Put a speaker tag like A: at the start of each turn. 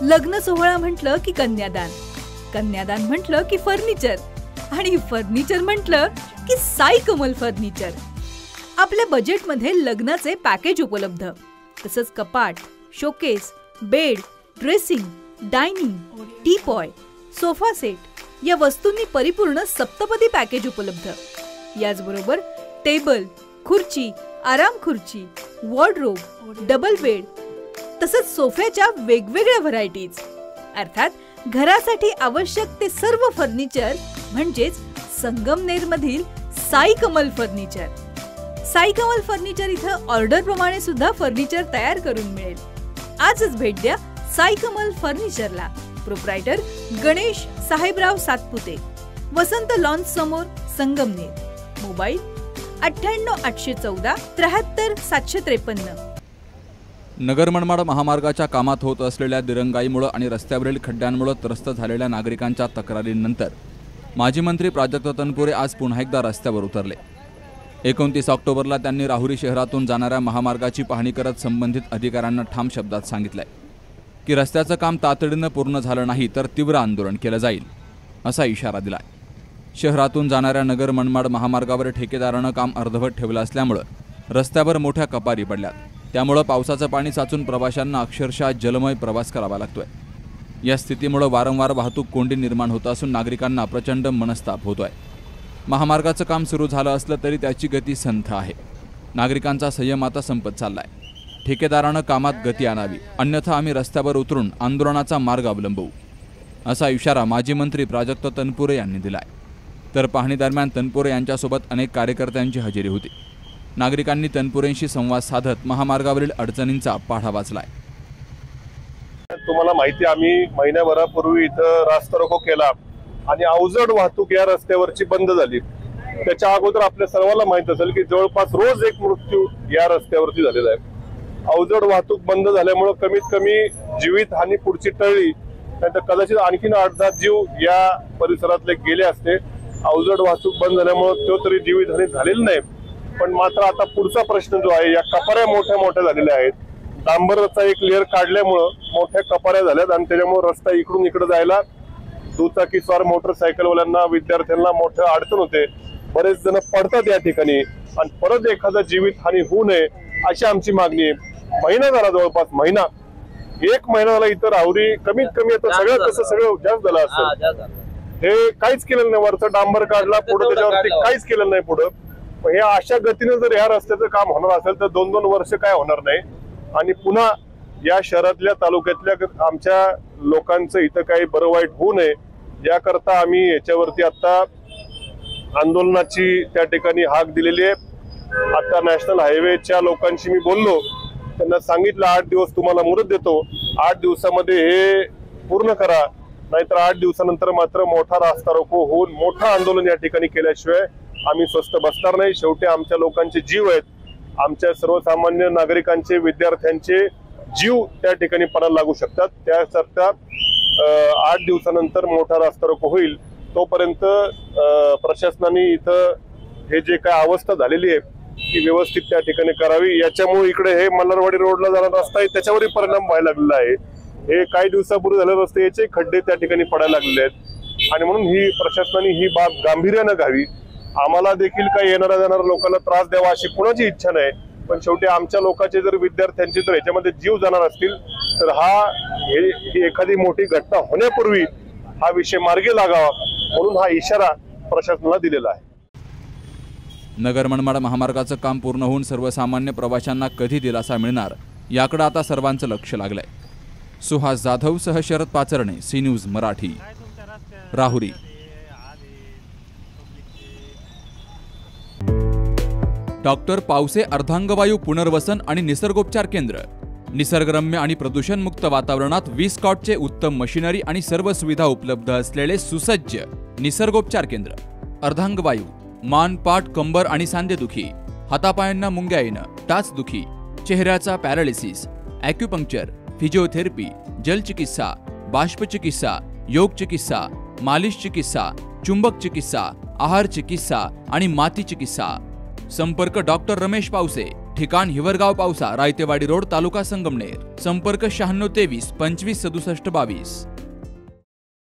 A: लग्न सोहळा म्हटलं की कन्यादान, कन्यादान म्हटलं की फर्निचर आणि फर्निचर म्हटलं की साई कमल फर्निचर। आपल्या बजेटमध्ये लग्नाचे पॅकेज उपलब्ध, तसंच कपाट, showcase, bed, dressing, dining, teapoy, sofa set या वस्तूंनी परिपूर्ण सप्तपदी पॅकेज उपलब्ध। याचबरोबर टेबल, खुर्ची, आराम खुर्ची, वॉर्डरोब, डबल बेड तसंच सोफ्याच्या वेगवेगळ्या व्हरायटीज, अर्थात घरासाठी आवश्यक ते सर्व फर्निचर म्हणजेच संगमनेरमधील साई कमल फर्निचर। साई कमल फर्निचर इथं ऑर्डर प्रमाणे सुद्धा फर्निचर तयार करून मिळेल। आजच भेट द्या साई कमल फर्निचरला। प्रोप्रायटर गणेश साहेबराव सातपुते, वसंत लॉन्स समोर, संगमनेर। मोबाईल 98 814 73 753।
B: नगर मनमाड महामार्गाच्या कामात होत असलेल्या दिरंगाईमुळे आणि रस्त्यावरील खड्ड्यांमुळे त्रस्त झालेल्या नागरिकांच्या तक्रारींनंतर माजी मंत्री प्राजक्त तनपुरे आज पुन्हा एकदा रस्त्यावर उतरले। 29 ऑक्टोबरला त्यांनी राहुरी शहरातून जाणाऱ्या महामार्गाची पाहणी करत संबंधित अधिकाऱ्यांना ठाम शब्दात सांगितलंय की रस्त्याचं काम तातडीनं पूर्ण झालं नाही तर तीव्र आंदोलन केलं जाईल, असा इशारा दिलाय। शहरातून जाणाऱ्या नगर मनमाड महामार्गावर ठेकेदारानं काम अर्धवट ठेवलं असल्यामुळे रस्त्यावर मोठ्या कपारी पडल्यात। त्यामुळे पावसाचं पाणी साचून प्रवाशांना अक्षरशः जलमय प्रवास करावा लागतोय। या स्थितीमुळे वारंवार वाहतूक कोंडी निर्माण होत असून नागरिकांना प्रचंड मनस्ताप होतोय। महामार्गाचं काम सुरू झालं असलं तरी त्याची गती संथ आहे। नागरिकांचा संयम आता संपत चाललाय। ठेकेदारानं कामात गती आणावी, अन्यथा आम्ही रस्त्यावर उतरून आंदोलनाचा मार्ग अवलंबू, असा इशारा माजी मंत्री प्राजक्त तनपुरे यांनी दिलाय। तर पाहणी दरम्यान तनपुरे यांच्यासोबत अनेक कार्यकर्त्यांची हजेरी होती। नागरिकांनी तनपुरेंशी संवाद साधत महामार्गावरील अडचणींचा पाढा वाचलाय।
C: तुम्हाला माहिती, आम्ही महिन्याभरापूर्वी इथं रास्ता रोको केला आणि अवजड वाहतूक या रस्त्यावरची बंद झाली। त्याच्या अगोदर आपल्या सर्वांना माहित असेल की जवळपास रोज एक मृत्यू या रस्त्यावरती झालेला आहे। अवजड वाहतूक बंद झाल्यामुळे कमीत कमी जीवितहानी पुढची टळली, नाहीतर कदाचित आणखीन 8-10 जीव या परिसरातले गेले असते। अवजड वाहतूक बंद झाल्यामुळे तो तरी जीवितहानी झालेली नाही, पण मात्र आता पुढचा प्रश्न जो आहे, या कपाऱ्या मोठ्या मोठ्या झालेल्या आहेत। डांबरचा एक लेअर काढल्यामुळं मोठ्या कपाऱ्या झाल्यात आणि त्याच्यामुळे रस्ता इकडून इकडे जायला दुचाकी स्वार मोटरसायकलवाल्यांना, विद्यार्थ्यांना मोठं अडचण होते। बरेच जण पडतात या ठिकाणी आणि परत एखादा जीवितहानी होऊ नये अशी आमची मागणी आहे। महिना झाला, जवळपास एक महिना झाला इथं राहुरी कमीत कमी आता सगळं कसं सगळं जास्त झालं असतं। हे काहीच केलं नाही, वरचं डांबर काढला, पुढे त्याच्यावरती काहीच केलं नाही पुढं। हे अशा गतीने जर या रस्त्याचं काम होणार असेल तर 2-2 वर्ष काय होणार नाही आणि पुन्हा या शहरातल्या तालुक्यातल्या आमच्या लोकांचं इथं काही बरं वाईट होऊ नये याकरता आम्ही याच्यावरती आता आंदोलनाची त्या ठिकाणी हाक दिलेली आहे। आता नॅशनल हायवेच्या लोकांशी मी बोललो, त्यांना सांगितलं 8 दिवस तुम्हाला मुदत देतो, 8 दिवसामध्ये हे पूर्ण करा, नाहीतर 8 दिवसानंतर मात्र मोठा रास्ता रोको होऊन मोठं आंदोलन या ठिकाणी केल्याशिवाय आम्ही स्वस्थ बसणार नाही। शेवटी आमच्या लोकांचे जीव आहेत, आमच्या सर्वसामान्य नागरिकांचे, विद्यार्थ्यांचे जीव त्या ठिकाणी पणाला लागू शकतात। त्याकरता 8 दिवसानंतर मोठा रास्ता रोको होईल। तोपर्यंत प्रशासनाने इथं हे जे काय अवस्था झालेली आहे ती व्यवस्थित त्या ठिकाणी करावी। याच्यामुळे इकडे हे मल्हारवाडी रोडला जाणारा रस्ता आहे त्याच्यावरही परिणाम व्हायला लागलेला आहे। हे काही दिवसापूर्वी झालेले रस्ते याचे खड्डे त्या ठिकाणी पडायला लागलेले आहेत आणि म्हणून ही प्रशासनाने ही बाब गांभीर्यानं घ्यावी। आम्हाला देखील काही येणाऱ्या जाणाऱ्या लोकांना त्रास द्यावा अशी कुणाची इच्छा नाही, पण शेवटी आमच्या लोकांचे जर, विद्यार्थ्यांचे जर याच्यामध्ये जीव जाणार असतील तर ही एखादी मोठी घटना होण्यापूर्वी हा विषय मार्गी लागावा, म्हणून हा इशारा प्रशासनाला दिलेला आहे।
B: नगर मनमाड महामार्गाचं काम पूर्ण होऊन सर्वसामान्य प्रवाशांना कधी दिलासा मिळणार याकडे आता सर्वांचं लक्ष लागलंय। सुहास जाधव सह Sharad Pacharne, C news Marathi, Rahuri. Doctor Pawase अर्धांगवायू पुनर्वसन आणि निसर्गोपचार केंद्र। निसर्गरम्य आणि प्रदूषणमुक्त वातावरणात 20 कॉटचे उत्तम मशिनरी आणि सर्व सुविधा उपलब्ध असलेले सुसज्ज निसर्गोपचार केंद्र। अर्धांगवायू, मान, पाठ, कंबर आणि सांधेदुखी, हातापायांना मुंग्या येणं, टाचदुखी, चेहऱ्याचा पॅरालिसिस, ॲक्युपंक्चर, फिजिओथेरपी, जलचिकित्सा, बाष्पचिकित्सा, योग चिकित्सा, मालिश चिकित्सा, चुंबक चिकित्सा, आहार चिकित्सा आणि माती चिकित्सा। संपर्क डॉक्टर रमेश पावसे, ठिकाण हिवरगाव पावसा, रायतेवाडी रोड, तालुका संगमनेर. संपर्क 96 23 25 67 22.